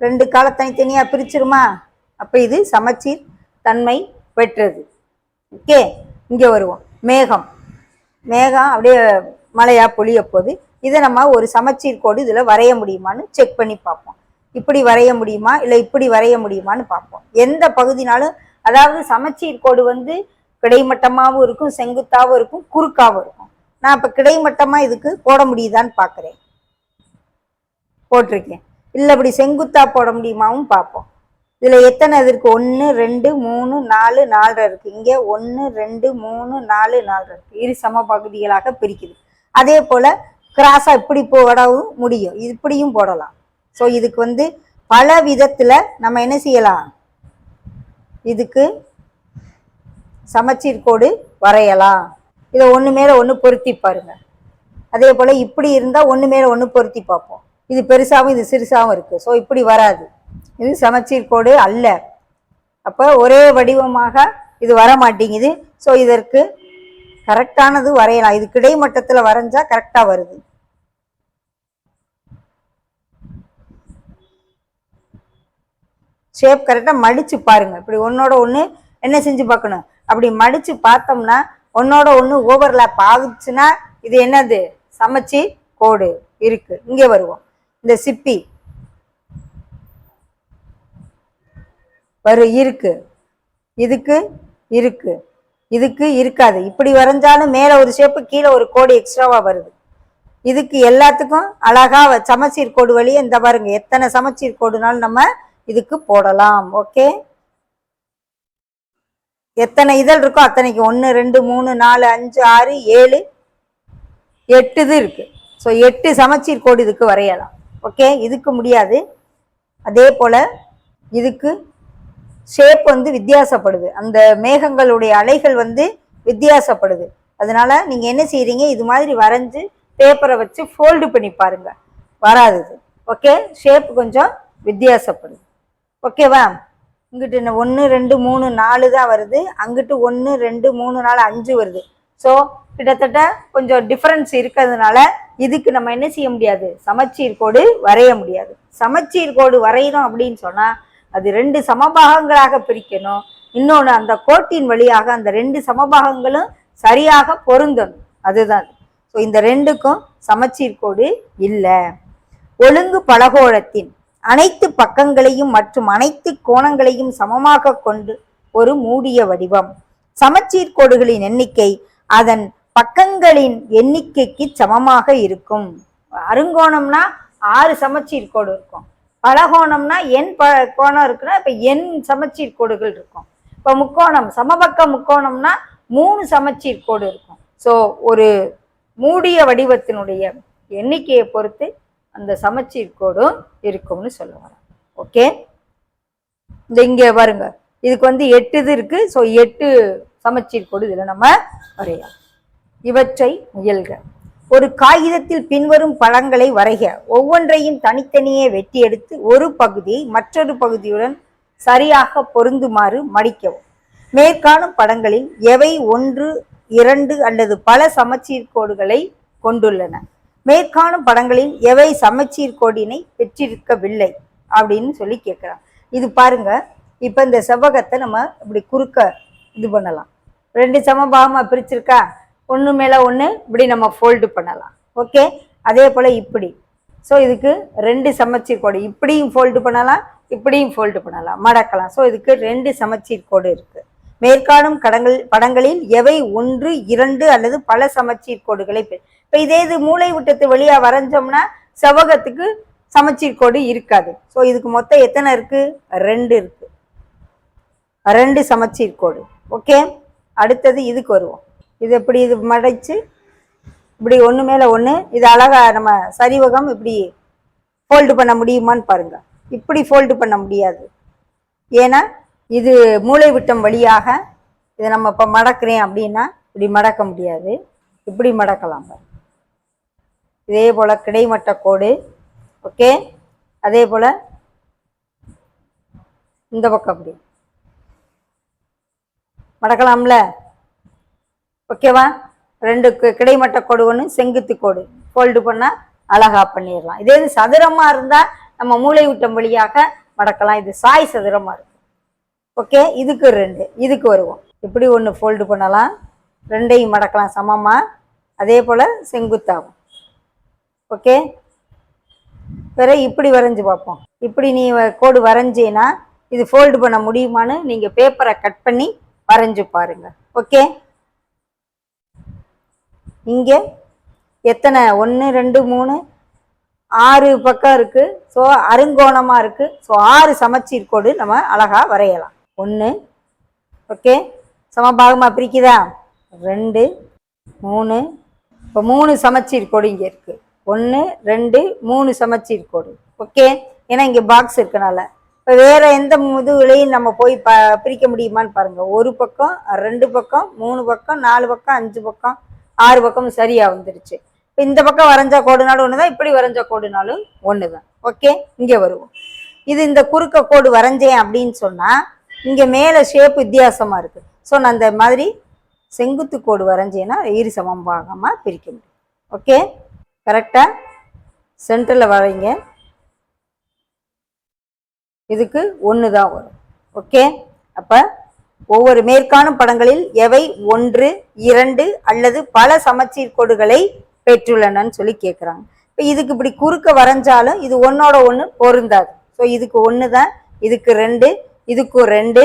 ரெண்டு காலை தனித்தனியா பிரிச்சிருமா? அப்ப இது சமச்சீர் தன்மை பெற்றது. ஓகே, இங்க வருவோம். மேகம், மேகம் அப்படியே மழையா பொழிய போது, இதை நம்ம ஒரு சமச்சீர் கோடு இதுல வரைய முடியுமான்னு செக் பண்ணி பார்ப்போம். இப்படி வரைய முடியுமா இல்லை இப்படி வரைய முடியுமான்னு பார்ப்போம். எந்த பகுதினாலும், அதாவது சமச்சீர் கோடு கிடைமட்டமாகவும் இருக்கும், செங்குத்தாகவும் இருக்கும், குறுக்காகவும் இருக்கும். நான் இப்ப கிடைமட்டமா இதுக்கு போட முடியுதான்னு பாக்குறேன், போட்டிருக்கேன். இல்லை இப்படி செங்குத்தா போட முடியுமாவும் பார்ப்போம். இதுல எத்தனை இது இருக்கு? 1 2 3 4 4 இருக்கு. இங்க 1 2 3 4 4 இருக்கு. இரு சம பகுதிகளாக பிரிக்குது. அதே போல கிராஸா இப்படி போடவும் முடியும், இப்படியும் போடலாம். ஸோ இதுக்கு பல விதத்துல நம்ம என்ன செய்யலாம், இதுக்கு சமச்சீர் கோடு வரையலாம். இதை ஒண்ணு மேல ஒண்ணு பொருத்தி பாருங்க. அதே போல இப்படி இருந்தா ஒண்ணு மேல ஒண்ணு பொருத்தி பார்ப்போம். இது பெருசாவும் இது சிறுசாவும் இருக்கு. ஸோ இப்படி வராது, இது சமச்சீர் கோடு அல்ல. அப்ப ஒரே வடிவமாக இது வர மாட்டேங்குது. ஸோ இதற்கு கரெக்டானது வரையலாம். இது கிடைமட்டத்துல வரைஞ்சா கரெக்டா வருது. ஷேப் கரெக்டா மடிச்சு பாருங்க. இப்படி ஒன்னோட ஒண்ணு என்ன செஞ்சு பார்க்கணும், அப்படி மடிச்சு பார்த்தோம்னா ஒன்னோட ஒண்ணு ஓவர்லாப் ஆகுச்சுன்னா இது என்னது, சமச்சீர் கோடு இருக்கு. இங்க வருவோம். இந்த சிப்பி இருக்கு, இதுக்கு இருக்கு, இதுக்கு இருக்காது. இப்படி வரைஞ்சாலும் மேல ஒரு ஷேப்பு கீழே ஒரு கோடு எக்ஸ்ட்ராவா வருது. இதுக்கு எல்லாத்துக்கும் அழகா சமச்சீர் கோடு வழியே இந்த பாருங்க எத்தனை சமச்சீர் கோடுனாலும் நம்ம இதுக்கு போடலாம். ஓகே, எத்தனை இதழ் இருக்கோ அத்தனைக்கு 1 2 3 4 5 6 7 8 இது இருக்கு. ஸோ 8 சமச்சீர் கோடு இதுக்கு வரையலாம். ஓகே, இதுக்கு முடியாது. அதே போல இதுக்கு ஷேப் வந்து வித்தியாசப்படுது, அந்த மேகங்களுடைய அலைகள் வந்து வித்தியாசப்படுது. அதனால நீங்க என்ன செய்யறீங்க, இது மாதிரி வரைஞ்சு பேப்பரை வச்சு ஃபோல்டு பண்ணி பாருங்க, வராது. ஓகே, ஷேப் கொஞ்சம் வித்தியாசப்படுது. ஓகேவா, இங்கிட்டு 1 2 3 4 தான் வருது, அங்கிட்டு 1 2 3 4 5 வருது. ஸோ கிட்டத்தட்ட கொஞ்சம் டிஃபரன்ஸ் இருக்கிறதுனால இதுக்கு நம்ம என்ன செய்ய முடியாது, சமச்சீர் கோடு வரைய முடியாது. சமச்சீர் கோடு வரையணும் அப்படின்னு சொன்னா அது 2 சமபாகங்களாக பிரிக்கணும். இன்னொன்று அந்த கோட்டின் வழியாக அந்த 2 சமபாகங்களும் சரியாக பொருந்தணும். அதுதான். ஸோ இந்த 2க்கும் சமச்சீர் கோடு இல்லை. ஒழுங்கு பலகோணத்தின் அனைத்து பக்கங்களையும் மற்றும் அனைத்து கோணங்களையும் சமமாக கொண்டு ஒரு மூடிய வடிவம். சமச்சீர் கோடுகளின் எண்ணிக்கை அதன் பக்கங்களின் எண்ணிக்கைக்கு சமமாக இருக்கும். அருங்கோணம்னா 6 சமச்சீர் கோடு இருக்கும், பலகோணம்னா எண் கோணம் இருக்குன்னா இப்ப எண் சமச்சீர் கோடுகள் இருக்கும். இப்ப முக்கோணம் சமபக்க முக்கோணம்னா 3 சமச்சீர் கோடு இருக்கும். ஸோ ஒரு மூடிய வடிவத்தினுடைய எண்ணிக்கையை பொறுத்து அந்த சமச்சீர் கோடும் இருக்கும்னு சொல்ல வரேன். ஓகே, இந்த இங்க பாருங்க இதுக்கு வந்து 8 இது இருக்கு. ஸோ 8 சமச்சீர் கோடு இதுல நம்ம வரையலாம். இவற்றை முயல்க. ஒரு காகிதத்தில் பின்வரும் படங்களை வரைக. ஒவ்வொன்றையும் தனித்தனியே வெட்டி எடுத்து ஒரு பகுதியை மற்றொரு பகுதியுடன் சரியாக பொருந்துமாறு மடிக்கவும். மேற்காணும் படங்களில் எவை 1 2 அல்லது பல சமச்சீர் கோடுகளை கொண்டுள்ளன, மேற்காணும் படங்களில் எவை சமச்சீர் கோடினை பெற்றிருக்கவில்லை அப்படின்னு சொல்லி கேட்குறாங்க. இது பாருங்க, இப்ப இந்த செவ்வகத்தை நம்ம இப்படி குறுக்க இது பண்ணலாம். 2 சமபாகமா பிரிச்சிருக்கா, ஒன்று மேலே ஒன்று இப்படி நம்ம ஃபோல்டு பண்ணலாம். ஓகே, அதே போல் இப்படி. ஸோ இதுக்கு 2 சமச்சீர் கோடு, இப்படியும் ஃபோல்டு பண்ணலாம், இப்படியும் ஃபோல்டு பண்ணலாம், மடக்கலாம். ஸோ இதுக்கு 2 சமச்சீர் கோடு இருக்கு. மேற்காணும் படங்களில் எவை 1 2 அல்லது பல சமச்சீர் கோடுகளை இப்போ இதே இது மூளை விட்டத்து வழியாக வரைஞ்சோம்னா செவ்வகத்துக்கு சமச்சீர் கோடு இருக்காது. ஸோ இதுக்கு மொத்தம் எத்தனை இருக்கு, 2 இருக்கு, 2 சமச்சீர் கோடு. ஓகே, அடுத்தது இதுக்கு வருவோம். இது எப்படி இது மடைச்சு இப்படி ஒன்று மேலே ஒன்று இது அழகா நம்ம சரிவகம் இப்படி ஃபோல்டு பண்ண முடியுமான்னு பாருங்க. இப்படி ஃபோல்டு பண்ண முடியாது, ஏன்னா இது மூளை விட்டம் வழியாக இதை நம்ம இப்போ மடக்கிறேன் அப்படின்னா இப்படி மடக்க முடியாது, இப்படி மடக்கலாம். இதே போல் கிடைமட்ட கோடு. ஓகே, அதே போல் இந்த பக்கம் அப்படி மடக்கலாம்ல. ஓகேவா, 2 கிடைமட்ட கோடு, 1 செங்குத்து கோடு ஃபோல்டு பண்ணால் அழகா பண்ணிடலாம். இதே இது சதுரமாக இருந்தால் நம்ம மூளை விட்டம் வழியாக மடக்கலாம். இது சாய் சதுரமாக இருக்கு. ஓகே, இதுக்கு 2, இதுக்கு வருவோம். இப்படி 1 ஃபோல்டு பண்ணலாம், 2ஐயும் மடக்கலாம் சமமாக, அதே போல் செங்குத்தாகும். ஓகே, பிறகு இப்படி வரைஞ்சி பார்ப்போம். இப்படி நீ கோடு வரைஞ்சின்னா இது ஃபோல்டு பண்ண முடியுமான்னு நீங்கள் பேப்பரை கட் பண்ணி வரைஞ்சி பாருங்க. ஓகே, இங்கே எத்தனை 1 2 3 6 பக்கம் இருக்கு. ஸோ அருங்கோணமாக இருக்கு. ஸோ 6 சமச்சீர் கோடு நம்ம அழகா வரையலாம். 1 ஓகே, சமபாகமாக பிரிக்குதா, 2 3. இப்போ 3 சமச்சீர் கோடு இங்கே இருக்கு. 1 2 3 சமச்சீர் கோடு. ஓகே, ஏன்னா இங்கே பாக்ஸ் இருக்கனால. இப்போ வேற எந்த முதுகுலையும் நம்ம போய் பிரிக்க முடியுமான்னு பாருங்க. 1 பக்கம் 2 பக்கம் 3 பக்கம் 4 பக்கம் 5 பக்கம் 6 பக்கம் சரியா வந்துருச்சு. இப்போ இந்த பக்கம் வரைஞ்சா கோடுனாலும் ஒன்று தான், இப்படி வரைஞ்சா கோடுனாலும் ஒன்று தான். ஓகே, இங்கே வருவோம். இது இந்த குறுக்க கோடு வரைஞ்சேன் அப்படின்னு சொன்னா இங்கே மேலே ஷேப் வித்தியாசமா இருக்கு. ஸோ நான் இந்த மாதிரி செங்குத்து கோடு வரைஞ்சேன்னா இரு சமபாகமாக பிரிக்க முடியும். ஓகே, கரெக்டாக சென்டரில் வரைங்க. இதுக்கு 1 தான் வரும். ஓகே, அப்போ ஒவ்வொரு மேற்காணும் படங்களில் எவை 1, 2 அல்லது பல சமச்சீர் கோடுகளை பெற்றுள்ளனன்னு சொல்லி கேட்குறாங்க. இப்போ இதுக்கு இப்படி குறுக்க வரைஞ்சாலும் இது ஒன்னோட ஒன்று பொருந்தாது. ஸோ இதுக்கு 1 தான், இதுக்கு 2, இதுக்கும் 2.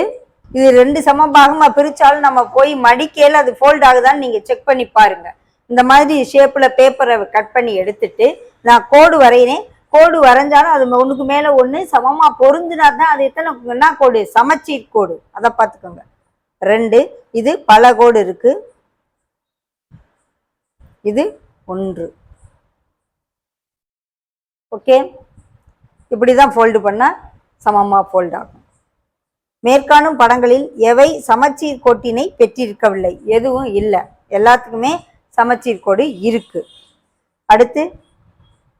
இது 2 சமபாகமாக பிரித்தாலும் நம்ம போய் மடிக்கையில் அது ஃபோல்ட் ஆகுதான்னு நீங்கள் செக் பண்ணி பாருங்க. இந்த மாதிரி ஷேப்பில் பேப்பரை கட் பண்ணி எடுத்துட்டு நான் கோடு வரையினேன். கோடு வரைஞ்சாலும் அது ஒன்றுக்கு மேலே ஒன்று சமமாக பொருந்தினா தான் அது என்ன கோடு? சமச்சீர் கோடு. அதை பார்த்துக்கோங்க. 2, இது பல கோடு இருக்கு, இது 1. ஓகே, இப்படி தான் ஃபோல்டு பண்ணால் சமமாக ஃபோல்ட் ஆகும். மேற்காணும் படங்களில் எவை சமச்சீர் கோட்டினை பெற்றிருக்கவில்லை? எதுவும் இல்லை, எல்லாத்துக்குமே சமச்சீர் கோடு இருக்கு. அடுத்து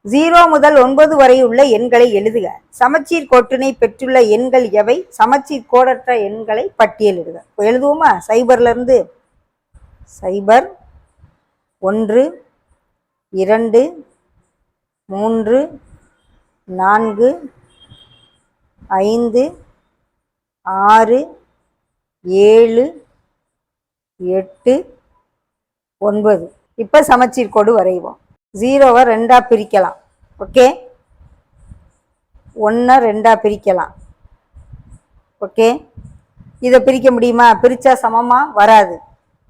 0 முதல் 9 வரை உள்ள எண்களை எழுதுக. சமச்சீர் கோட்டினை பெற்றுள்ள எண்கள் எவை? சமச்சீர் கோடற்ற எண்களை பட்டியலிடுக. எழுதுவோமா? 0லேருந்து 0, 1, 2, 3, 4, 5, 6, 7, 8, 9. இப்போ சமச்சீர் கோடு வரைவோம். 0வை 2ஆ பிரிக்கலாம். ஓகே, 1 2ஆ பிரிக்கலாம். ஓகே, இதை பிரிக்க முடியுமா? பிரித்தா சமமாக வராது.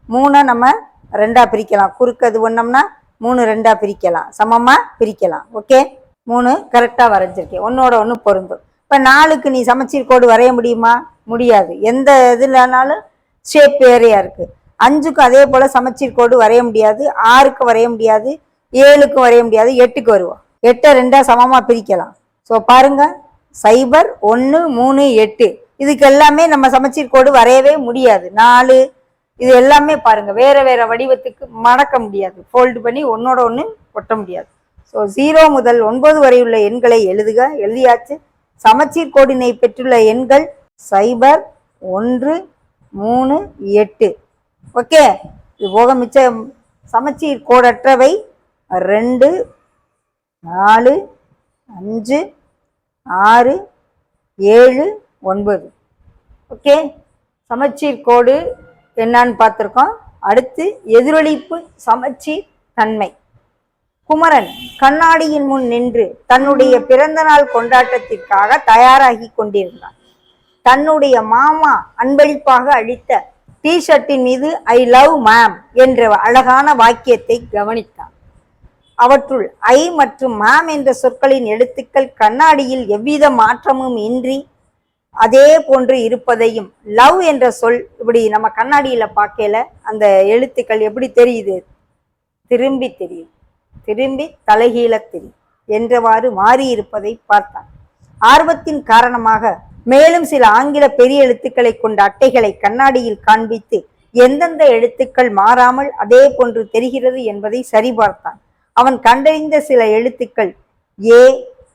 3 நம்ம 2ஆ பிரிக்கலாம். குறுக்கது ஒன்றோம்னா 3 2ஆ பிரிக்கலாம், சமமாக பிரிக்கலாம். ஓகே, 3 கரெக்டாக வரைஞ்சிருக்கேன், ஒன்றோட ஒன்று பொருந்தும். இப்போ 4க்கு நீ சமச்சீர் கோடு வரைய முடியுமா? முடியாது. எந்த இதுலனாலும் ஷேப் வேறையாக இருக்குது. 5க்கு அதே போல் சமச்சீர் கோடு வரைய முடியாது. 6க்கு வரைய முடியாது, 7க்கு வரைய முடியாது. 8க்கு வருவோம். 8 2ஆ சமமாக பிரிக்கலாம். ஸோ பாருங்க, 0, 1, 3, 8 இதுக்கு எல்லாமே நம்ம சமச்சீர் கோடு வரையவே முடியாது. 4 இது எல்லாமே பாருங்க வேற வேற வடிவத்துக்கு மடக்க முடியாது, ஃபோல்டு பண்ணி ஒன்னோட ஒன்று ஒட்ட முடியாது. ஸோ 0 முதல் 9 வரை உள்ள எண்களை எழுதுக. எழுதியாச்சு. சமச்சீர் கோடினை பெற்றுள்ள எண்கள் 0, 1, 3, 8. ஓகே, இது போக மிச்ச சமச்சீர் கோடற்றவை 2, 4, 5, 6, 7, 9. ஓகே, சமச்சீர் கோடு என்னன்னு பார்த்துருக்கோம். அடுத்து எதிரொலிப்பு சமச்சீர் தன்மை. குமரன் கண்ணாடியின் முன் நின்று தன்னுடைய பிறந்த நாள் கொண்டாட்டத்திற்காக தயாராகி கொண்டிருந்தான். தன்னுடைய மாமா அன்பளிப்பாக அளித்த டிஷர்ட்டின் மீது ஐ லவ் மேம் என்ற அழகான வாக்கியத்தை கவனித்தான். அவற்றுள் ஐ மற்றும் மேம் என்ற சொற்களின் எழுத்துக்கள் கண்ணாடியில் எவ்வித மாற்றமும் இன்றி அதே போன்று இருப்பதையும், லவ் என்ற சொல் இப்படி நம்ம கண்ணாடியில பார்க்கல அந்த எழுத்துக்கள் எப்படி தெரியுது? திரும்பி தெரியும், திரும்பி தலைகீழ தெரியும் என்றவாறு மாறி இருப்பதை பார்த்தான். ஆர்வத்தின் காரணமாக மேலும் சில ஆங்கில பெரிய எழுத்துக்களை கொண்ட அட்டைகளை கண்ணாடியில் காண்பித்து எந்தெந்த எழுத்துக்கள் மாறாமல் அதே போன்று தெரிகிறது என்பதை சரிபார்த்தான். அவன் கண்டறிந்த சில எழுத்துக்கள் ஏ,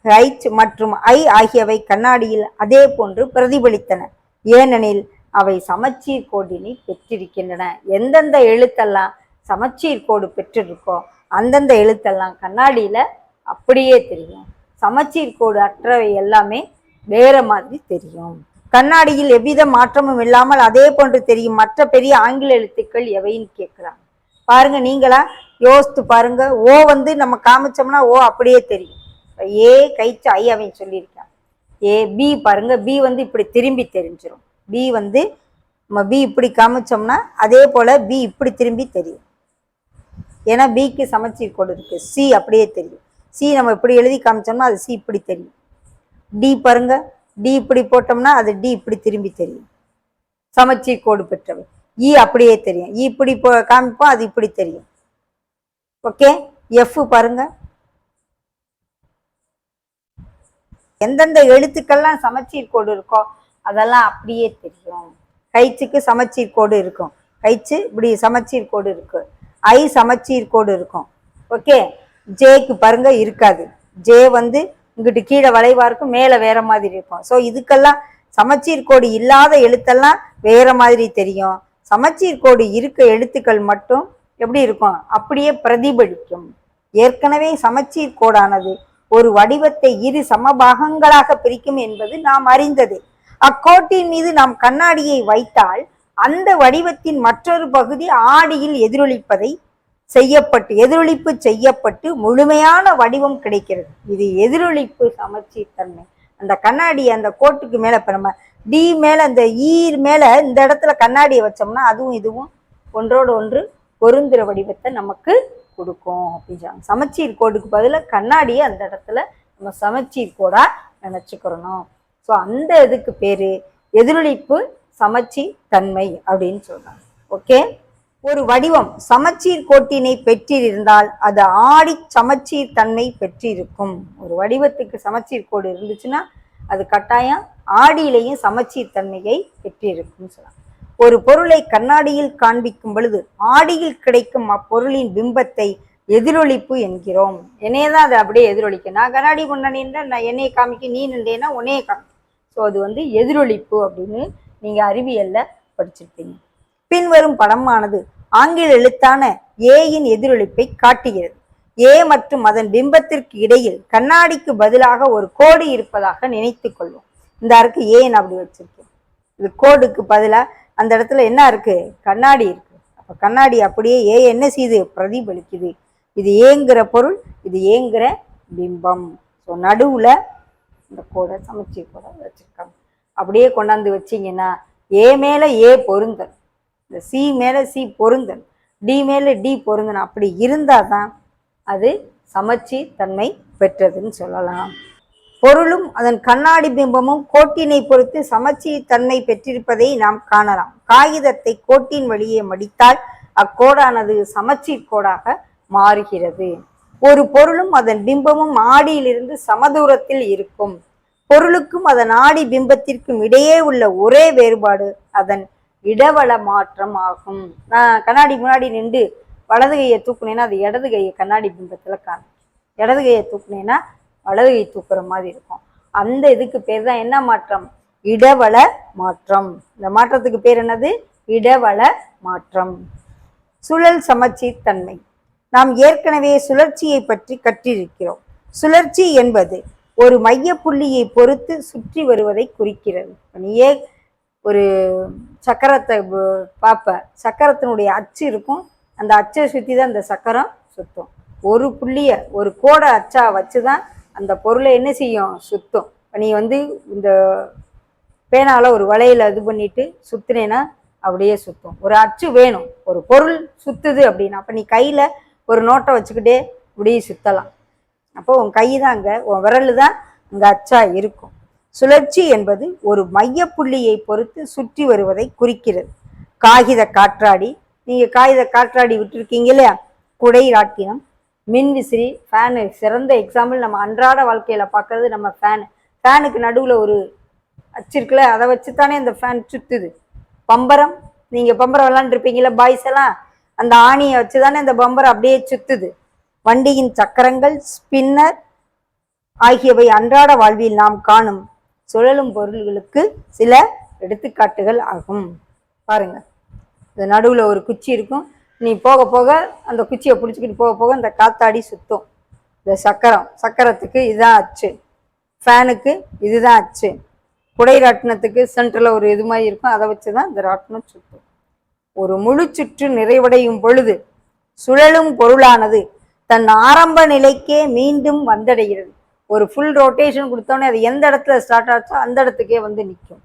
ஹைச் மற்றும் ஐ ஆகியவை கண்ணாடியில் அதே போன்று பிரதிபலித்தன. ஏனெனில் அவை சமச்சீர் கோடினை பெற்றிருக்கின்றன. எந்தெந்த எழுத்தெல்லாம் சமச்சீர் கோடு பெற்றிருக்கோ அந்தந்த எழுத்தெல்லாம் கண்ணாடியில அப்படியே தெரியும். சமச்சீர் கோடு அற்றவை எல்லாமே வேற மாதிரி தெரியும். கண்ணாடியில் எவ்வித மாற்றமும் இல்லாமல் அதே போன்று தெரியும் மற்ற பெரிய ஆங்கில எழுத்துக்கள் எவைன்னு கேட்கிறாங்க. பாருங்க, நீங்களா யோசித்து பாருங்க. ஓ நம்ம காமிச்சோம்னா ஓ அப்படியே தெரியும். ஏ, கைச்சு, ஐ அவன் சொல்லியிருக்கான். ஏ, பி பாருங்க, பி இப்படி திரும்பி தெரிஞ்சிடும். பி நம்ம பி இப்படி காமிச்சோம்னா அதே போல பி இப்படி திரும்பி தெரியும். ஏன்னா பிக்கு சமச்சீர் கோடு இருக்கு. சி அப்படியே தெரியும். சி நம்ம இப்படி எழுதி காமிச்சோம்னா அது சி இப்படி தெரியும். டி பாருங்க, டி இப்படி போட்டோம்னா அது டி இப்படி திரும்பி தெரியும், சமச்சீர் கோடு பெற்றவை. இ அப்படியே தெரியும், இ இப்படி காமிப்போம் அது இப்படி தெரியும். ஓகே, எஃப் பாருங்க, எந்தெந்த எழுத்துக்கள்லாம் சமச்சீர் கோடு இருக்கோ அதெல்லாம் அப்படியே தெரியும். கைச்சுக்கு சமச்சீர் கோடு இருக்கும், கைச்சு இப்படி சமச்சீர் கோடு இருக்கு. ஐ சமச்சீர் கோடு இருக்கும். ஓகே, ஜேக்கு பாருங்க இருக்காது. ஜே இங்கிட்டு கீழே வளைவா இருக்கும், மேல வேற மாதிரி இருக்கும். ஸோ இதுக்கெல்லாம் சமச்சீர் கோடு இல்லாத எழுத்தெல்லாம் வேற மாதிரி தெரியும். சமச்சீர் கோடு இருக்க எழுத்துக்கள் மட்டும் எப்படி இருக்கும், அப்படியே பிரதிபலிக்கும். ஏற்கனவே சமச்சீர் கோடானது ஒரு வடிவத்தை இரு சமபாகங்களாக பிரிக்கும் என்பது நாம் அறிந்தது. அக்கோட்டின் மீது நாம் கண்ணாடியை வைத்தால் அந்த வடிவத்தின் மற்றொரு பகுதி ஆடியில் எதிரொலிப்பு செய்யப்பட்டு முழுமையான வடிவம் கிடைக்கிறது. இது எதிரொலிப்பு சமச்சீர் தன்மை. அந்த கண்ணாடி அந்த கோட்டுக்கு மேல இப்ப நம்ம டி மேல அந்த ஈர் மேல இந்த இடத்துல கண்ணாடியை வச்சோம்னா அதுவும் இதுவும் ஒன்றோடு ஒன்று பொருந்துற வடிவத்தை நமக்கு கொடுக்கும் அப்படின்றாங்க. சமச்சீர் கோடுக்கு பதிலாக கண்ணாடியை அந்த இடத்துல நம்ம சமச்சீர் கோடா நினைச்சுக்கிறணும். ஸோ அந்த இதுக்கு பேரு எதிரொலிப்பு சமச்சீர் தன்மை அப்படின்னு சொல்றாங்க. ஓகே, ஒரு வடிவம் சமச்சீர் கோட்டினை பெற்றிருந்தால் அது ஆடி சமச்சீர் தன்மை பெற்றிருக்கும். ஒரு வடிவத்துக்கு சமச்சீர் கோடு இருந்துச்சுன்னா அது கட்டாயம் ஆடியிலையும் சமச்சீர் தன்மையை பெற்றிருக்கும் சொல்லலாம். ஒரு பொருளை கண்ணாடியில் காண்பிக்கும் பொழுது ஆடியில் கிடைக்கும் அப்பொருளின் பிம்பத்தை எதிரொலிப்பு என்கிறோம். என்னையே தான் அதை அப்படியே எதிரொலிக்க. நான் கண்ணாடி முன்னாடின்னா நான் என்னையை காமிக்க, நீ நின்றேன்னா உன்னையே காமிக்க. ஸோ அது எதிரொலிப்பு அப்படின்னு நீங்க அறிவியல்ல படிச்சிருப்பீங்க. பின்வரும் படமானது ஆங்கில எழுத்தான ஏயின் எதிரொலிப்பை காட்டுகிறது. ஏ மற்றும் அதன் பிம்பத்திற்கு இடையில் கண்ணாடிக்கு பதிலாக ஒரு கோடு இருப்பதாக நினைத்து கொள்வோம். இந்த அருக்கு ஏன் அப்படி வச்சிருக்கேன். இது கோடுக்கு பதிலா அந்த இடத்துல என்ன இருக்கு, கண்ணாடி இருக்கு. அப்ப கண்ணாடி அப்படியே ஏ என்ன செய்யுது, பிரதிபலிக்குது. இது ஏங்கிற பொருள், இது ஏங்கிற பிம்பம். ஸோ நடுவுல இந்த கோடை சமச்சீர் கோடை வச்சிருக்காங்க. அப்படியே கொண்டாந்து வச்சிங்கன்னா ஏ மேல ஏ பொருந்தன், இந்த சி மேல சி பொருந்தன், டி மேல டி பொருந்தன். அப்படி இருந்தாதான் அது சமச்சீர் தன்மை பெற்றதுன்னு சொல்லலாம். பொருளும் அதன் கண்ணாடி பிம்பமும் கோட்டினை பொறுத்து சமச்சீர் தன்மை பெற்றிருப்பதை நாம் காணலாம். காகிதத்தை கோட்டின் வழியே மடித்தால் அக்கோடானது சமச்சீர் கோடாக மாறுகிறது. ஒரு பொருளும் அதன் பிம்பமும் ஆடியிலிருந்து சமதூரத்தில் இருக்கும். பொருளுக்கும் அதன் ஆடி பிம்பத்திற்கும் இடையே உள்ள ஒரே வேறுபாடு அதன் இடவள மாற்றம் ஆகும். நான் கண்ணாடி முன்னாடி நின்று வலது கையை தூக்குனேன்னா அது இடது கையை கண்ணாடி பிம்பத்துல காணும். இடது கையை தூக்குனேன்னா வலது கை தூக்குற மாதிரி இருக்கும். அந்த இதுக்கு பேர் தான் என்ன மாற்றம், இடவள மாற்றம். இந்த மாற்றத்துக்கு பேர் என்னது, இடவள மாற்றம். சுழல் சமச்சீர் தன்மை. நாம் ஏற்கனவே சுழற்சியை பற்றி கற்றிருக்கிறோம். சுழற்சி என்பது ஒரு மைய புள்ளியை பொறுத்து சுற்றி வருவதை குறிக்கிறது. நீயே ஒரு சக்கரத்தை பார்ப்ப, சக்கரத்தினுடைய அச்சு இருக்கும், அந்த அச்சை சுற்றி தான் அந்த சக்கரம் சுத்தும். ஒரு புள்ளிய ஒரு கோடை அச்சா வச்சுதான் அந்த பொருளை என்ன செய்யும், சுத்தும். நீ இந்த பேனால ஒரு வளையல இது பண்ணிட்டு சுத்துனேன்னா அப்படியே சுத்தும். ஒரு அச்சு வேணும், ஒரு பொருள் சுத்துது அப்படின்னா அப்ப நீ கையில ஒரு நோட்டை வச்சுக்கிட்டே இப்படியே சுத்தலாம். அப்போ உன் கை தான் அங்க, உன் விரல் தான் அங்க அச்சா இருக்கும். சுழற்சி என்பது ஒரு மைய புள்ளியை பொறுத்து சுற்றி வருவதை குறிக்கிறது. காகித காற்றாடி, நீங்க காகித காற்றாடி விட்டுருக்கீங்க இல்லையா, குடை ராட்டினம், மின் விசிறி, ஃபேனு. சிறந்த எக்ஸாம்பிள் நம்ம அன்றாட வாழ்க்கையில பார்க்கறது நம்ம ஃபேனு. ஃபேனுக்கு நடுவுல ஒரு அச்சு இருக்குல்ல, அதை வச்சுத்தானே அந்த ஃபேன் சுத்துது. பம்பரம், நீங்க பம்பரம் விளாண்டுருப்பீங்கல்ல பாய்ஸ் எல்லாம், அந்த ஆணியை வச்சுதானே அந்த பம்பரம் அப்படியே சுத்துது. வண்டியின் சக்கரங்கள், ஸ்பின்னர் ஆகியவை அன்றாட வாழ்வில் நாம் காணும் சுழலும் பொருள்களுக்கு சில எடுத்துக்காட்டுகள் ஆகும். பாருங்க, இந்த நடுவுல ஒரு குச்சி இருக்கும், நீ போக போக அந்த குச்சியை பிடிச்சிக்கிட்டு போக போக இந்த காத்தாடி சுத்தும். இந்த சக்கரத்துக்கு இதுதான் அச்சு, ஃபேனுக்கு இதுதான் அச்சு, குடை ராட்டினத்துக்கு சென்டர்ல ஒரு இது மாதிரி இருக்கும், அதை வச்சுதான் இந்த ராட்டினம் சுத்தும். ஒரு முழு சுற்று நிறைவடையும் பொழுது சுழலும் பொருளானது தன் ஆரம்ப நிலைக்கே மீண்டும் வந்தடைகிறது. ஒரு ஃபுல் ரொட்டேஷன் கொடுத்தோன்னே அது எந்த இடத்துல ஸ்டார்ட் ஆச்சோ அந்த இடத்துக்கே நிற்கும்.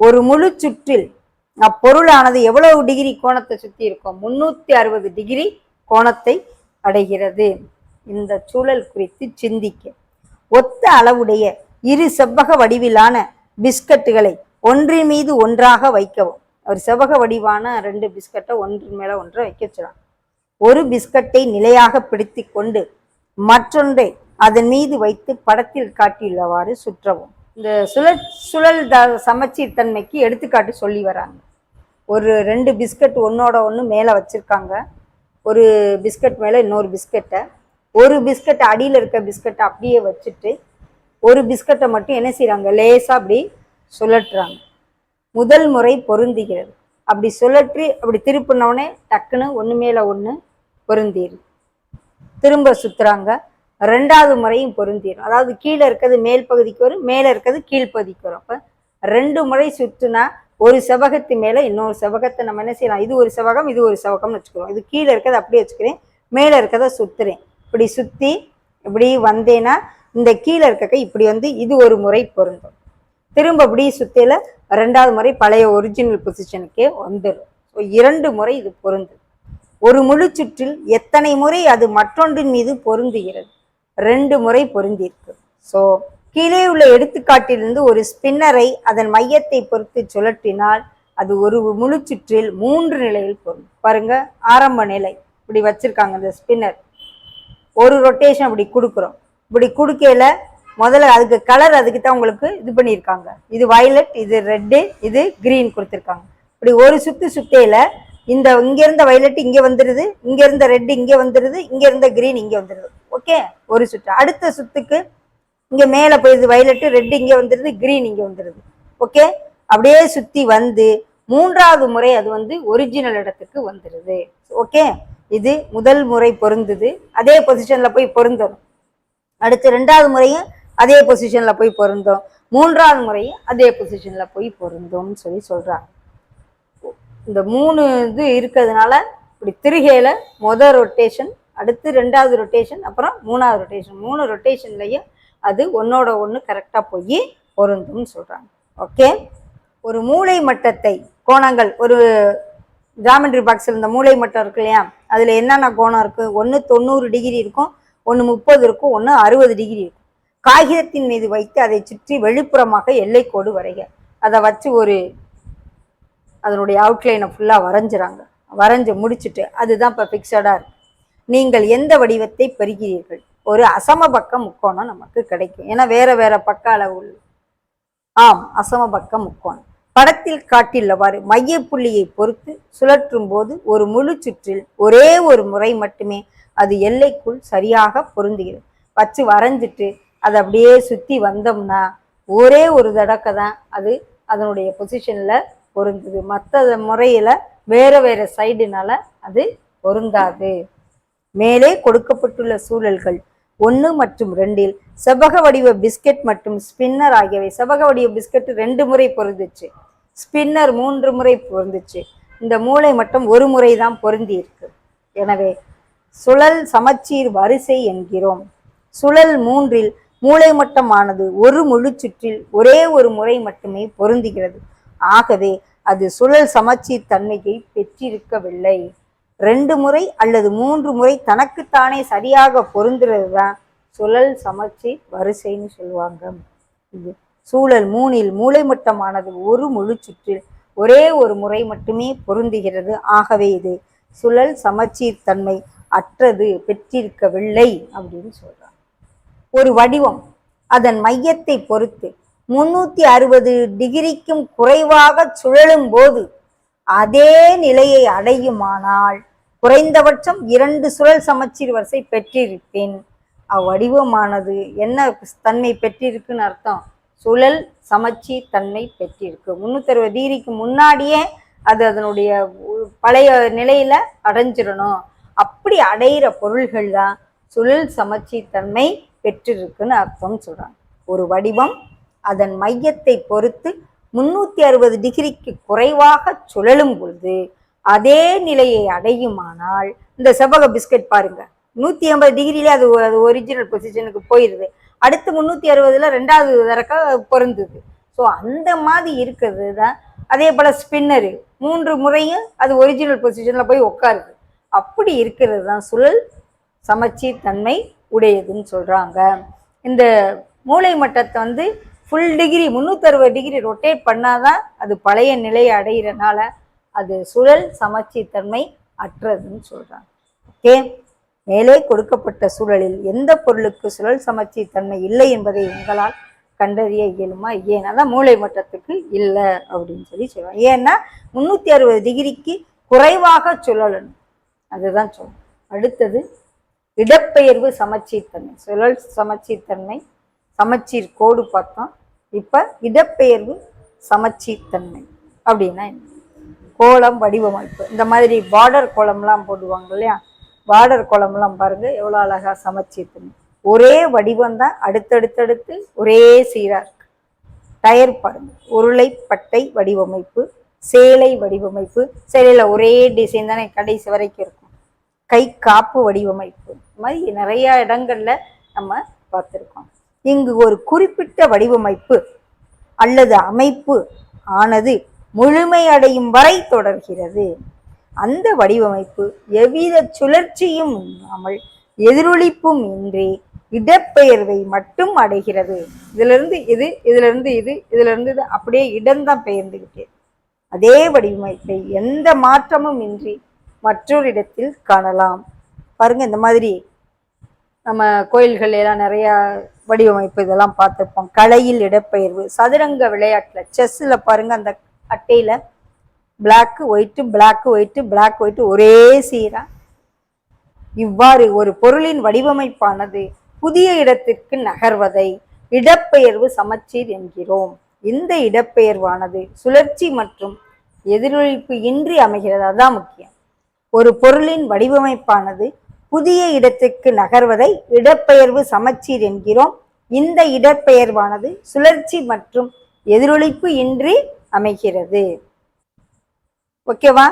ஒரு முழு சுற்றில் அப்பொருளானது எவ்வளவு டிகிரி கோணத்தை சுற்றி இருக்கும், 360 டிகிரி கோணத்தை அடைகிறது. இந்த சூழல் குறித்து சிந்திக்க, ஒத்த அளவுடைய இரு செவ்வக வடிவிலான பிஸ்கட்டுகளை ஒன்றின் மீது ஒன்றாக வைக்கவும். ஒரு செவ்வக வடிவான 2 பிஸ்கட்டை ஒன்றின் மேல ஒன்றை வைக்க சொல்லலாம். ஒரு பிஸ்கட்டை நிலையாக பிடித்து கொண்டு மற்றொன்றை அதன் மீது வைத்து படத்தில் காட்டியுள்ளவாறு சுற்றவும். இந்த சுழல் சமச்சீர் தன்மைக்கு எடுத்துக்காட்டு சொல்லி வராங்க. ஒரு 2 பிஸ்கட் ஒன்னோட ஒன்று மேலே வச்சிருக்காங்க. ஒரு பிஸ்கட் மேலே இன்னொரு பிஸ்கட்டை, ஒரு பிஸ்கட் அடியில் இருக்க பிஸ்கட்டை அப்படியே வச்சுட்டு ஒரு பிஸ்கட்டை மட்டும் என்ன செய்யறாங்க, லேசா அப்படி சுழற்றுறாங்க. முதல் முறை பொருந்துகிறது, அப்படி சுழற்றி அப்படி திருப்பினோடனே டக்குன்னு ஒன்று மேலே ஒன்று பொருந்திடும். திரும்ப சுற்றுறாங்க, ரெண்டாவது முறையும் பொருந்திடும். அதாவது கீழே இருக்கிறது மேல் பகுதிக்கு வரும், மேலே இருக்கிறது கீழ்ப்பகுதிக்கு வரும். அப்போ 2 முறை சுற்றுனா ஒரு செவகத்து மேலே இன்னொரு செவகத்தை நம்ம என்ன செய்யலாம், இது ஒரு செவகம் இது ஒரு செவகம்னு வச்சுக்கிறோம். இது கீழே இருக்கிறது அப்படியே வச்சுக்கிறேன், மேலே இருக்கிறத சுற்றுறேன். இப்படி சுற்றி இப்படி வந்தேன்னா இந்த கீழே இருக்க இப்படி வந்து இது ஒரு முறை பொருந்தும். திரும்ப இப்படி சுற்றில ரெண்டாவது முறை பழைய ஒரிஜினல் பொசிஷனுக்கே வந்துடும். ஸோ 2 முறை இது பொருந்து. ஒரு முழு சுற்றில் எத்தனை முறை அது மற்றொன்றின் மீது பொருந்துகிறது? 2 முறை பொருந்திருக்கு. ஸோ கீழே உள்ள எடுத்துக்காட்டிலிருந்து ஒரு ஸ்பின்னரை அதன் மையத்தை பொறுத்து சுழற்றினால் அது ஒரு முழு சுற்றில் 3 நிலையில் பொருந்தும். பாருங்க, ஆரம்ப நிலை இப்படி வச்சிருக்காங்க. இந்த ஸ்பின்னர் ஒரு ரொட்டேஷன் அப்படி கொடுக்குறோம். இப்படி கொடுக்கல முதல்ல அதுக்கு கலர் அதுக்கு தான் உங்களுக்கு இது பண்ணியிருக்காங்க. இது வயலட், இது ரெட்டு, இது கிரீன் கொடுத்துருக்காங்க. இப்படி ஒரு சுத்தையில இந்த இங்க இருந்த வயலட் இங்க வந்துடுது, இங்க இருந்த ரெட் இங்க வந்துடுது, இங்க இருந்த கிரீன் இங்க வந்துடுது. ஓகே, ஒரு சுற்று. அடுத்த சுத்துக்கு இங்க மேல போயிருது, வயலட் ரெட் இங்க வந்துடுது, கிரீன் இங்க வந்துடுது. ஓகே, அப்படியே சுத்தி வந்து 3வது முறை அது வந்து ஒரிஜினல் இடத்துக்கு வந்துடுது. ஓகே, இது முதல் முறை பொருந்துது, அதே பொசிஷன்ல போய் பொருந்தணும். அடுத்து 2வது முறையும் அதே பொசிஷன்ல போய் பொருந்தும், 3வது முறையும் அதே பொசிஷன்ல போய் பொருந்தும் சொல்றாங்க. இந்த 3 இது இருக்கிறதுனால இப்படி திருகையில முதல் ரொட்டேஷன், அடுத்து 2வது ரொட்டேஷன், அப்புறம் 3வது ரொட்டேஷன், 3 ரொட்டேஷன்லையும் அது ஒன்னோட ஒன்று கரெக்டாக போய் பொருந்தும்னு சொல்றாங்க. ஓகே, ஒரு மூளை மட்டத்தை கோணங்கள், ஒரு ஜாமெட்ரி பாக்ஸில் இந்த மூளை மட்டம் இருக்கு இல்லையா, அதில் என்னென்ன கோணம் இருக்குது? ஒன்று 90 டிகிரி இருக்கும், ஒன்று 30 இருக்கும், ஒன்று 60 டிகிரி இருக்கும். காகிதத்தின் மீது வைத்து அதை சுற்றி வெளிப்புறமாக எல்லைக்கோடு வரைக. அதை வச்சு ஒரு அதனுடைய அவுட்லைனை ஃபுல்லாக வரைஞ்சிறாங்க. வரைஞ்சி முடிச்சுட்டு அதுதான் இப்போ ஃபிக்ஸடாக இருக்கு. நீங்கள் எந்த வடிவத்தை பெறுகிறீர்கள்? ஒரு அசமபக்க முக்கோணம் நமக்கு கிடைக்கும். ஏன்னா வேற வேற பக்க அளவு. ஆம், அசமபக்க முக்கோணம். படத்தில் காட்டியுள்ளவாறு மையப்புள்ளியை பொறுத்து சுழற்றும் போது ஒரு முழு சுற்றில் ஒரே ஒரு முறை மட்டுமே அது எல்லைக்குள் சரியாக பொருந்துகிறது. வச்சு வரைஞ்சிட்டு அதை அப்படியே சுற்றி வந்தோம்னா ஒரே ஒரு தடக்கை தான் அது அதனுடைய பொசிஷன்ல பொருந்துது. மற்ற முறையில வேற வேற சைடுனால அது பொருந்தாது. மேலே கொடுக்கப்பட்டுள்ள சூழல்கள் 1 மற்றும் 2இல் செவ்வக வடிவ பிஸ்கெட் மற்றும் ஸ்பின்னர் ஆகியவை. செவ்வக வடிவ பிஸ்கெட் 2 முறை பொருந்துச்சு, ஸ்பின்னர் 3 முறை பொருந்துச்சு, இந்த மூளை மட்டும் ஒரு முறை தான் பொருந்தி இருக்கு. எனவே சுழல் சமச்சீர் வரிசை என்கிறோம். சுழல் 3இல் மூளை மட்டமானது ஒரு முழு சுற்றில் ஒரே ஒரு முறை மட்டுமே பொருந்துகிறது. ஆகவே அது சுழல் சமச்சீர் தன்மையை பெற்றிருக்கவில்லை. 2 முறை அல்லது 3 முறை தனக்குத்தானே சரியாக பொருந்துறது தான் சுழல் சமச்சீர் வரிசைன்னு சொல்லுவாங்க. இது சூழல் 3இல் மூளை மட்டமானது ஒரு முழு சுற்றில் ஒரே ஒரு முறை மட்டுமே பொருந்துகிறது. ஆகவே இது சுழல் சமச்சீர் தன்மை அற்றது, பெற்றிருக்கவில்லை அப்படின்னு சொல்றாங்க. ஒரு வடிவம் அதன் மையத்தை பொறுத்து 360 டிகிரிக்கும் குறைவாக சுழலும் போது அதே நிலையை அடையுமானால் குறைந்தபட்சம் 2 சுழல் சமச்சீர் வரிசை பெற்றிருப்பேன். அவ்வடிவமானது என்ன தன்மை பெற்றிருக்குன்னு அர்த்தம்? சுழல் சமச்சீர் தன்மை பெற்றிருக்கு. 360 டிகிரிக்கு முன்னாடியே அது அதனுடைய பழைய நிலையில அடைஞ்சிடணும். அப்படி அடையிற பொருள்கள் தான் சுழல் சமச்சீர் தன்மை பெற்றிருக்குன்னு அர்த்தம் சொல்றாங்க. ஒரு வடிவம் அதன் மையத்தை பொறுத்து 360 டிகிரிக்கு குறைவாக சுழலும் பொழுது அதே நிலையை அடையுமானால், இந்த செவ்வக பிஸ்கட் பாருங்க 180 டிகிரியில அது ஒரிஜினல் பொசிஷனுக்கு போயிடுது, அடுத்து 360ல 2வது தரக்க பொருந்துது. ஸோ அந்த மாதிரி இருக்கிறது தான். அதே போல ஸ்பின்னரு 3 முறையும் அது ஒரிஜினல் பொசிஷன்ல போய் உட்காருது. அப்படி இருக்கிறது தான் சுழல் சமச்சீர் தன்மை உடையதுன்னு சொல்றாங்க. இந்த மூளை மட்டத்தை வந்து ஃபுல் டிகிரி 360 டிகிரி ரொட்டேட் பண்ணாதான் அது பழைய நிலையை அடைகிறனால அது சுழல் சமச்சீர் தன்மை அற்றதுன்னு சொல்றாங்க. ஓகே, மேலே கொடுக்கப்பட்ட சூழலில் எந்த பொருளுக்கு சுழல் சமச்சீர் தன்மை இல்லை என்பதை உங்களால் கண்டறிய இயலுமா? ஏன்? அதான் மூளை மட்டத்துக்கு இல்லை அப்படின்னு சொல்லுவாங்க. ஏன்னா 360 டிகிரிக்கு குறைவாக சுழலணும், அதுதான் சொல்லணும். அடுத்தது இடப்பெயர்வு சமச்சீர் தன்மை. சுழல் சமச்சீர் தன்மை, சமச்சீர் கோடு பார்த்தோம். இப்ப இடப்பெயர்வு சமச்சீர் தன்மை அப்படின்னா என்ன? கோலம் வடிவமைப்பு. இந்த மாதிரி பார்டர் கோலம்லாம் போடுவாங்க இல்லையா, பார்டர் கோலம்லாம் பாருங்க எவ்வளோ அழகா சமைச்சிருக்குன்னு. ஒரே வடிவம் தான், அடுத்தடுத்தடுத்து ஒரே சீரா இருக்கு. டயர் பாருங்க, உருளைப்பட்டை வடிவமைப்பு, சேலை வடிவமைப்பு, சேலையில ஒரே டிசைன் தானே கடைசி வரைக்கும் இருக்கும். கை காப்பு வடிவமைப்பு, இந்த மாதிரி நிறைய இடங்கள்ல நம்ம பார்த்துருக்கோம். இங்கு ஒரு குறிப்பிட்ட வடிவமைப்பு அல்லது அமைப்பு ஆனது முழுமையடையும் வரை தொடர்கிறது. அந்த வடிவமைப்பு எவ்வித சுழற்சியும் இல்லாமல் எதிரொலிப்பும் இன்றி இடப்பெயர்வை மட்டும் அடைகிறது. இதுல இருந்து இது, இதுல இருந்து இது, இதுல இருந்து இது, அப்படியே இடம்தான் பெயர்ந்துகிட்டே. அதே வடிவமைப்பை எந்த மாற்றமும் இன்றி மற்றொரு இடத்தில் காணலாம். பாருங்க, இந்த மாதிரி நம்ம கோயில்கள் எல்லாம் நிறைய வடிவமைப்பு இதெல்லாம் பார்த்துருப்போம். கலையில் இடப்பெயர்வு, சதுரங்க விளையாட்டுல செஸ்ல பாருங்க, அந்த அட்டையில black white black white black white ஒரே சீரா. இவ்வாறு ஒரு பொருளின் வடிவமைப்பானது புதிய இடத்திற்கு நகர்வதை இடப்பெயர்வு சமச்சீர் என்கிறோம். இந்த இடப்பெயர்வானது சுழற்சி மற்றும் எதிரொலிப்பு இன்றி அமைகிறது. அதுதான் முக்கியம். ஒரு பொருளின் வடிவமைப்பானது புதிய இடத்திற்கு நகர்வதை இடப்பெயர்வு சமச்சீர் என்கிறோம். இந்த இடப்பெயர்வானது சுழற்சி மற்றும் எதிரொலிப்பு இன்றி அமைகிறது. ஓகேவா?